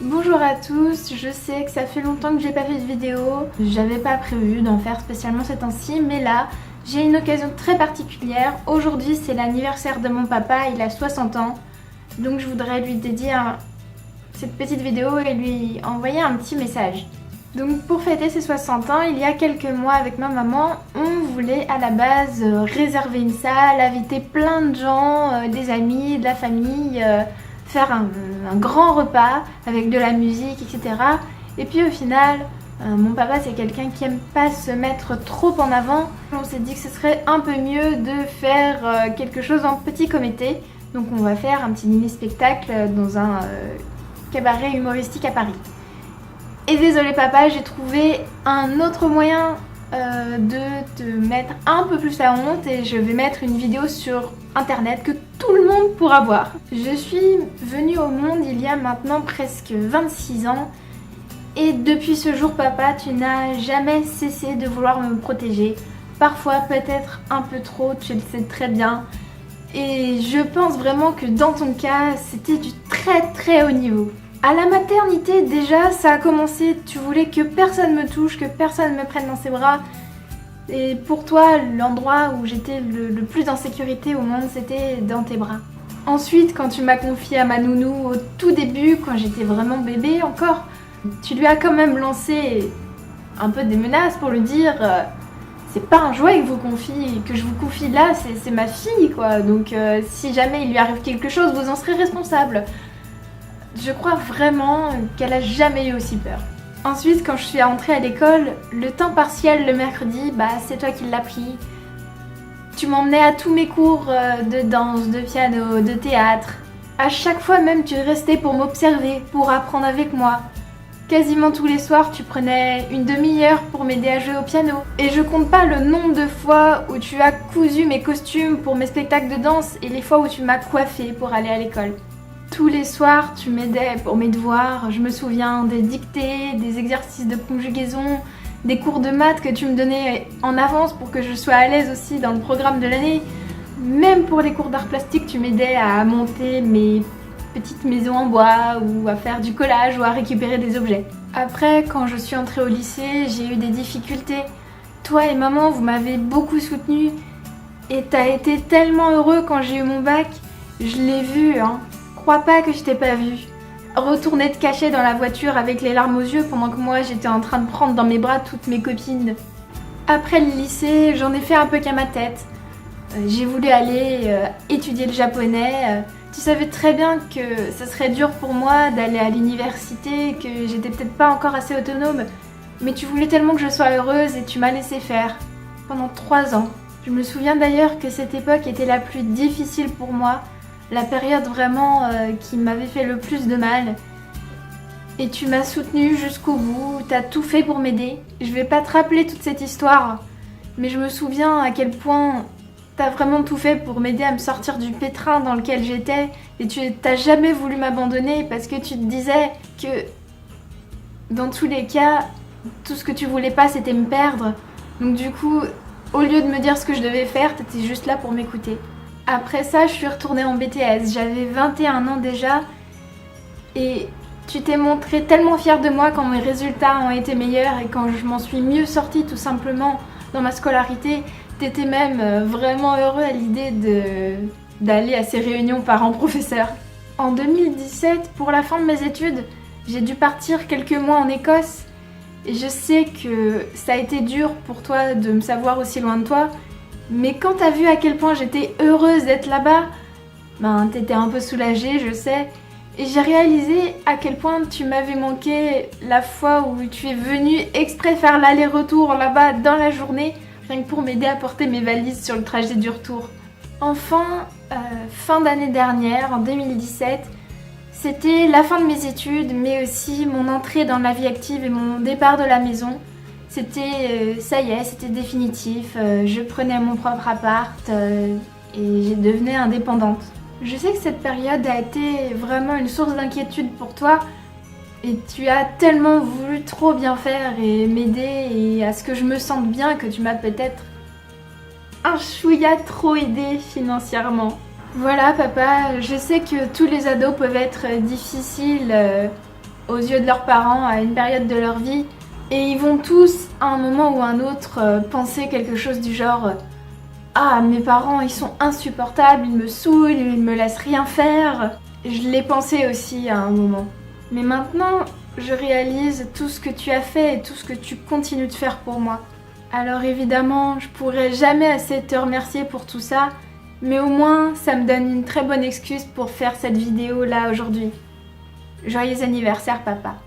Bonjour à tous, je sais que ça fait longtemps que j'ai pas fait de vidéo, j'avais pas prévu d'en faire spécialement ces temps-ci, mais là j'ai une occasion très particulière. Aujourd'hui c'est l'anniversaire de mon papa, il a 60 ans, donc je voudrais lui dédier cette petite vidéo et lui envoyer un petit message. Donc pour fêter ses 60 ans, il y a quelques mois avec ma maman, on voulait à la base réserver une salle, inviter plein de gens, des amis, de la famille, faire un grand repas avec de la musique, etc. Et puis au final, mon papa c'est quelqu'un qui aime pas se mettre trop en avant. On s'est dit que ce serait un peu mieux de faire quelque chose en petit comité. Donc on va faire un petit mini-spectacle dans un cabaret humoristique à Paris. Et désolé papa, j'ai trouvé un autre moyen de te mettre un peu plus la honte et je vais mettre une vidéo sur internet que tout le monde pourra voir. Je suis venue au monde il y a maintenant presque 26 ans et depuis ce jour papa, tu n'as jamais cessé de vouloir me protéger. Parfois peut-être un peu trop, tu le sais très bien. Et je pense vraiment que dans ton cas, c'était du très haut niveau. À la maternité, déjà, ça a commencé, tu voulais que personne me touche, que personne me prenne dans ses bras. Et pour toi, l'endroit où j'étais le plus en sécurité au monde, c'était dans tes bras. Ensuite, quand tu m'as confiée à ma nounou au tout début, quand j'étais vraiment bébé encore, tu lui as quand même lancé un peu des menaces pour lui dire c'est pas un jouet que je vous confie là, c'est ma fille quoi. Donc si jamais il lui arrive quelque chose, vous en serez responsable. Je crois vraiment qu'elle a jamais eu aussi peur. Ensuite, quand je suis entrée à l'école, le temps partiel le mercredi, c'est toi qui l'as pris. Tu m'emmenais à tous mes cours de danse, de piano, de théâtre. À chaque fois même, tu restais pour m'observer, pour apprendre avec moi. Quasiment tous les soirs, tu prenais une demi-heure pour m'aider à jouer au piano. Et je compte pas le nombre de fois où tu as cousu mes costumes pour mes spectacles de danse et les fois où tu m'as coiffée pour aller à l'école. Tous les soirs, tu m'aidais pour mes devoirs. Je me souviens des dictées, des exercices de conjugaison, des cours de maths que tu me donnais en avance pour que je sois à l'aise aussi dans le programme de l'année. Même pour les cours d'art plastique, tu m'aidais à monter mes petites maisons en bois ou à faire du collage ou à récupérer des objets. Après, quand je suis entrée au lycée, j'ai eu des difficultés. Toi et maman, vous m'avez beaucoup soutenue et t'as été tellement heureux quand j'ai eu mon bac. Je l'ai vu, hein. Crois pas que je t'ai pas vu. Retourner te cacher dans la voiture avec les larmes aux yeux pendant que moi j'étais en train de prendre dans mes bras toutes mes copines. Après le lycée, j'en ai fait un peu qu'à ma tête. J'ai voulu aller étudier le japonais. Tu savais très bien que ça serait dur pour moi d'aller à l'université, que j'étais peut-être pas encore assez autonome. Mais tu voulais tellement que je sois heureuse et tu m'as laissé faire. Pendant 3 ans. Je me souviens d'ailleurs que cette époque était la plus difficile pour moi. La période vraiment qui m'avait fait le plus de mal. Et tu m'as soutenue jusqu'au bout, t'as tout fait pour m'aider. Je vais pas te rappeler toute cette histoire, mais je me souviens à quel point t'as vraiment tout fait pour m'aider à me sortir du pétrin dans lequel j'étais. Et tu t'as jamais voulu m'abandonner parce que tu te disais que dans tous les cas, tout ce que tu voulais pas c'était me perdre. Donc du coup, au lieu de me dire ce que je devais faire, t'étais juste là pour m'écouter. Après ça, je suis retournée en BTS, j'avais 21 ans déjà et tu t'es montré tellement fière de moi quand mes résultats ont été meilleurs et quand je m'en suis mieux sortie tout simplement dans ma scolarité. T'étais même vraiment heureux à l'idée d'aller à ces réunions parents-professeurs. En 2017, pour la fin de mes études, j'ai dû partir quelques mois en Écosse et je sais que ça a été dur pour toi de me savoir aussi loin de toi. Mais quand t'as vu à quel point j'étais heureuse d'être là-bas, t'étais un peu soulagée, je sais. Et j'ai réalisé à quel point tu m'avais manqué la fois où tu es venue exprès faire l'aller-retour là-bas dans la journée, rien que pour m'aider à porter mes valises sur le trajet du retour. Enfin, fin d'année dernière, en 2017, c'était la fin de mes études, mais aussi mon entrée dans la vie active et mon départ de la maison. C'était, ça y est, c'était définitif, je prenais mon propre appart et je devenais indépendante. Je sais que cette période a été vraiment une source d'inquiétude pour toi et tu as tellement voulu trop bien faire et m'aider et à ce que je me sente bien que tu m'as peut-être un chouïa trop aidé financièrement. Voilà papa, je sais que tous les ados peuvent être difficiles aux yeux de leurs parents à une période de leur vie. Et ils vont tous, à un moment ou un autre, penser quelque chose du genre ah, mes parents, ils sont insupportables, ils me saoulent, ils me laissent rien faire. Je l'ai pensé aussi à un moment. Mais maintenant, je réalise tout ce que tu as fait et tout ce que tu continues de faire pour moi. Alors évidemment, je pourrais jamais assez te remercier pour tout ça, mais au moins, ça me donne une très bonne excuse pour faire cette vidéo là aujourd'hui. Joyeux anniversaire, papa.